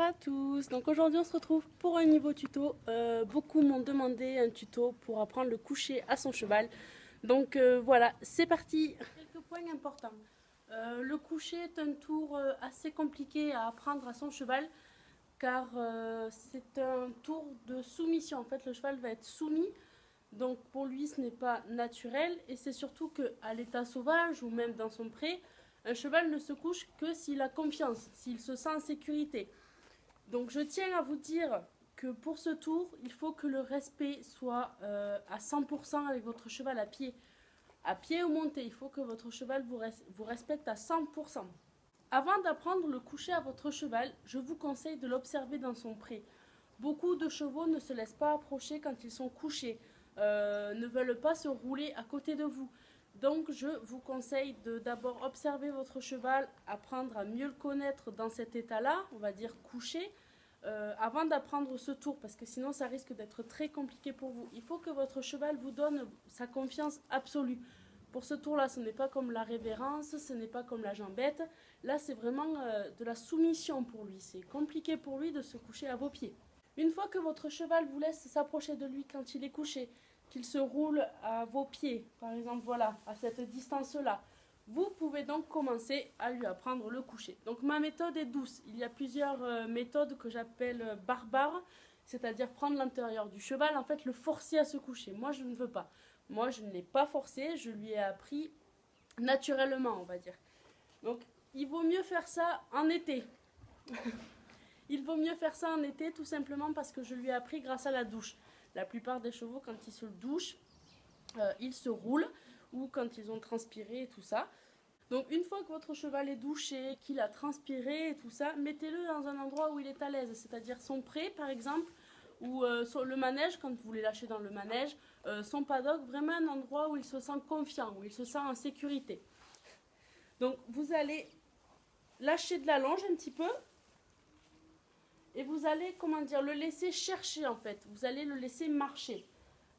à tous, donc aujourd'hui on se retrouve pour un nouveau tuto. Beaucoup m'ont demandé un tuto pour apprendre le coucher à son cheval. Donc voilà, c'est parti. Quelques points importants. Le coucher est un tour assez compliqué à apprendre à son cheval car c'est un tour de soumission. En fait, le cheval va être soumis, donc pour lui ce n'est pas naturel et c'est surtout qu'à l'état sauvage ou même dans son pré, un cheval ne se couche que s'il a confiance, s'il se sent en sécurité. Donc je tiens à vous dire que pour ce tour, il faut que le respect soit à 100% avec votre cheval à pied. À pied ou monté, il faut que votre cheval vous respecte à 100%. Avant d'apprendre le coucher à votre cheval, je vous conseille de l'observer dans son pré. Beaucoup de chevaux ne se laissent pas approcher quand ils sont couchés, ne veulent pas se rouler à côté de vous. Donc je vous conseille de d'abord observer votre cheval, apprendre à mieux le connaître dans cet état-là, on va dire couché, avant d'apprendre ce tour, parce que sinon ça risque d'être très compliqué pour vous. Il faut que votre cheval vous donne sa confiance absolue. Pour ce tour-là, ce n'est pas comme la révérence, ce n'est pas comme la jambette. Là, c'est vraiment de la soumission pour lui. C'est compliqué pour lui de se coucher à vos pieds. Une fois que votre cheval vous laisse s'approcher de lui quand il est couché, qu'il se roule à vos pieds, par exemple, voilà, à cette distance-là, vous pouvez donc commencer à lui apprendre le coucher. Donc ma méthode est douce. Il y a plusieurs méthodes que j'appelle barbares, c'est-à-dire prendre l'intérieur du cheval, en fait le forcer à se coucher. Moi, je ne veux pas. Moi, je ne l'ai pas forcé, je lui ai appris naturellement, on va dire. Donc, il vaut mieux faire ça en été. Il vaut mieux faire ça en été, tout simplement parce que je lui ai appris grâce à la douche. La plupart des chevaux, quand ils se douchent, ils se roulent, ou quand ils ont transpiré et tout ça. Donc, une fois que votre cheval est douché, qu'il a transpiré et tout ça, mettez-le dans un endroit où il est à l'aise, c'est-à-dire son pré, par exemple, ou sur le manège, quand vous les lâchez dans le manège, son paddock, vraiment un endroit où il se sent confiant, où il se sent en sécurité. Donc vous allez lâcher de la longe un petit peu et vous allez, comment dire, le laisser chercher en fait. Vous allez le laisser marcher.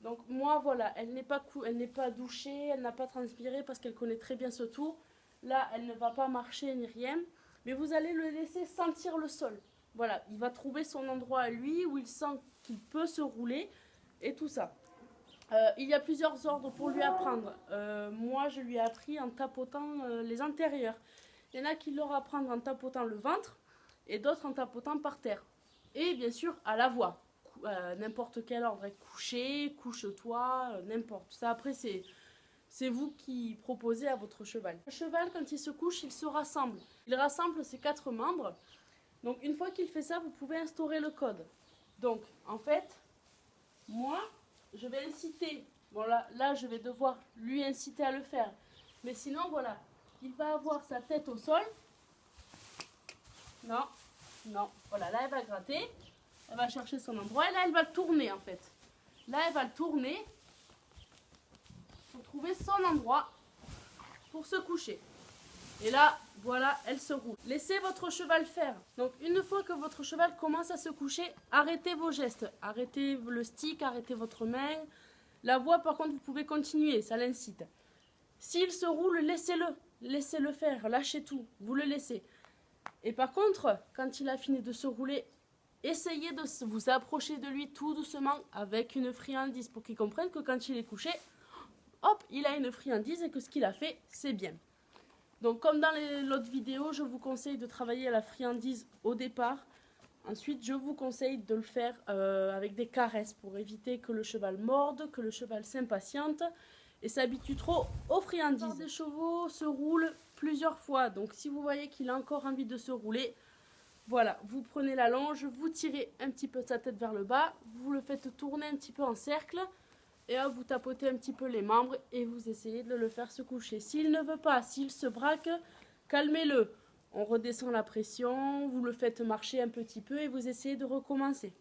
Donc moi voilà, elle n'est pas douchée, elle n'a pas transpiré parce qu'elle connaît très bien ce tour. Là, elle ne va pas marcher ni rien, mais vous allez le laisser sentir le sol. Voilà, il va trouver son endroit à lui où il sent qu'il peut se rouler et tout ça. Il y a plusieurs ordres pour lui apprendre. Moi, je lui ai appris en tapotant les antérieurs. Il y en a qui leur apprennent en tapotant le ventre et d'autres en tapotant par terre. Et bien sûr, à la voix. N'importe quel ordre. Coucher, couche-toi, n'importe. Ça, après, c'est vous qui proposez à votre cheval. Le cheval, quand il se couche, il se rassemble. Il rassemble ses 4 membres. Donc, une fois qu'il fait ça, vous pouvez instaurer le code. Donc, en fait, moi, je vais inciter. Bon, là, je vais devoir lui inciter à le faire. Mais sinon, voilà, il va avoir sa tête au sol. Non, non. Voilà, là, elle va gratter. Elle va chercher son endroit. Et là, elle va tourner, en fait. Là, elle va le tourner pour trouver son endroit pour se coucher. Et là, voilà, elle se roule. Laissez votre cheval faire. Donc, une fois que votre cheval commence à se coucher, arrêtez vos gestes. Arrêtez le stick, arrêtez votre main. La voix, par contre, vous pouvez continuer, ça l'incite. S'il se roule, laissez-le. Laissez-le faire, lâchez tout. Vous le laissez. Et par contre, quand il a fini de se rouler, essayez de vous approcher de lui tout doucement avec une friandise pour qu'il comprenne que quand il est couché, hop, il a une friandise et que ce qu'il a fait, c'est bien. Donc comme dans l'autre vidéo, je vous conseille de travailler à la friandise au départ. Ensuite, je vous conseille de le faire avec des caresses pour éviter que le cheval morde, que le cheval s'impatiente et s'habitue trop aux friandises. Les chevaux se roulent plusieurs fois, donc si vous voyez qu'il a encore envie de se rouler, voilà, vous prenez la longe, vous tirez un petit peu sa tête vers le bas, vous le faites tourner un petit peu en cercle, et hop, vous tapotez un petit peu les membres et vous essayez de le faire se coucher. S'il ne veut pas, s'il se braque, calmez-le. On redescend la pression, vous le faites marcher un petit peu et vous essayez de recommencer.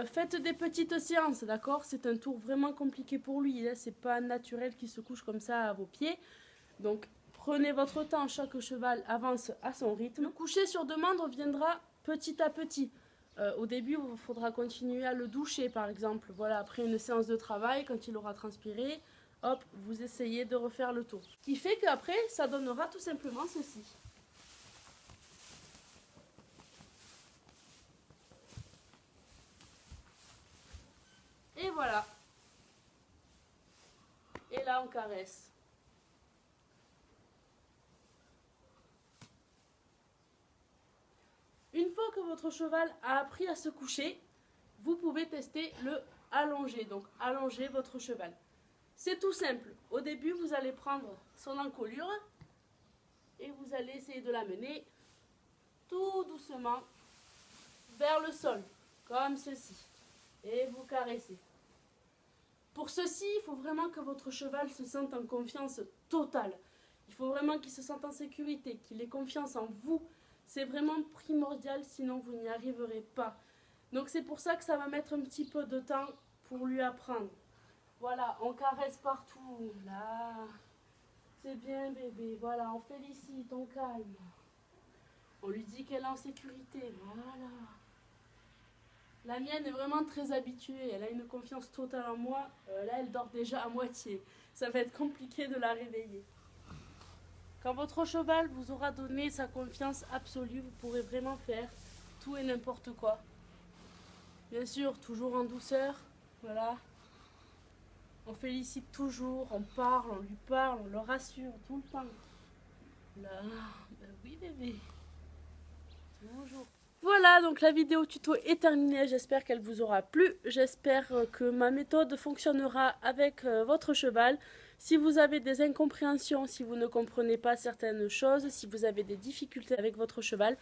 Faites des petites séances, d'accord? C'est un tour vraiment compliqué pour lui. C'est pas naturel qu'il se couche comme ça à vos pieds. Donc, prenez votre temps, chaque cheval avance à son rythme. Le coucher sur demande reviendra petit à petit. Au début, il faudra continuer à le doucher, par exemple. Voilà, après une séance de travail, quand il aura transpiré, hop, vous essayez de refaire le tour. Ce qui fait qu'après, ça donnera tout simplement ceci. voilà. Et là, on caresse. Une fois que votre cheval a appris à se coucher, vous pouvez tester le allonger. Donc, allonger votre cheval. C'est tout simple. Au début, vous allez prendre son encolure et vous allez essayer de l'amener tout doucement vers le sol, comme ceci. Et vous caressez. Pour ceci, il faut vraiment que votre cheval se sente en confiance totale. Il faut vraiment qu'il se sente en sécurité, qu'il ait confiance en vous. C'est vraiment primordial, sinon vous n'y arriverez pas. Donc c'est pour ça que ça va mettre un petit peu de temps pour lui apprendre. Voilà, on caresse partout. Là, c'est bien bébé. Voilà, on félicite, on calme. On lui dit qu'elle est en sécurité. Voilà. La mienne est vraiment très habituée. Elle a une confiance totale en moi. Là, elle dort déjà à moitié. Ça va être compliqué de la réveiller. Quand votre cheval vous aura donné sa confiance absolue, vous pourrez vraiment faire tout et n'importe quoi. Bien sûr, toujours en douceur. Voilà. On félicite toujours, on parle, on lui parle, on le rassure tout le temps. Là, ben oui bébé. Toujours. Voilà, donc la vidéo tuto est terminée. J'espère qu'elle vous aura plu. J'espère que ma méthode fonctionnera avec votre cheval. Si vous avez des incompréhensions, si vous ne comprenez pas certaines choses, si vous avez des difficultés avec votre cheval,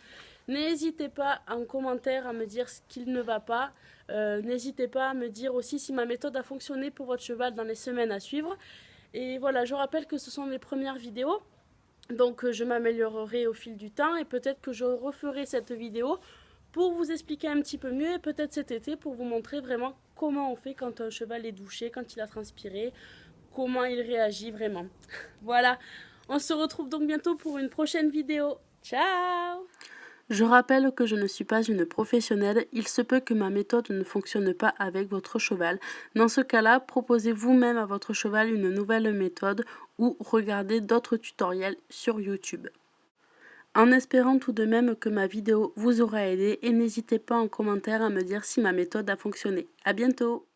n'hésitez pas en commentaire à me dire ce qu'il ne va pas. N'hésitez pas à me dire aussi si ma méthode a fonctionné pour votre cheval dans les semaines à suivre. Et voilà, je rappelle que ce sont mes premières vidéos. Donc je m'améliorerai au fil du temps et peut-être que je referai cette vidéo pour vous expliquer un petit peu mieux et peut-être cet été pour vous montrer vraiment comment on fait quand un cheval est douché, quand il a transpiré, comment il réagit vraiment. Voilà, on se retrouve donc bientôt pour une prochaine vidéo. Ciao! Je rappelle que je ne suis pas une professionnelle, il se peut que ma méthode ne fonctionne pas avec votre cheval. Dans ce cas-là, proposez vous-même à votre cheval une nouvelle méthode ou regardez d'autres tutoriels sur YouTube. En espérant tout de même que ma vidéo vous aura aidé et n'hésitez pas en commentaire à me dire si ma méthode a fonctionné. À bientôt!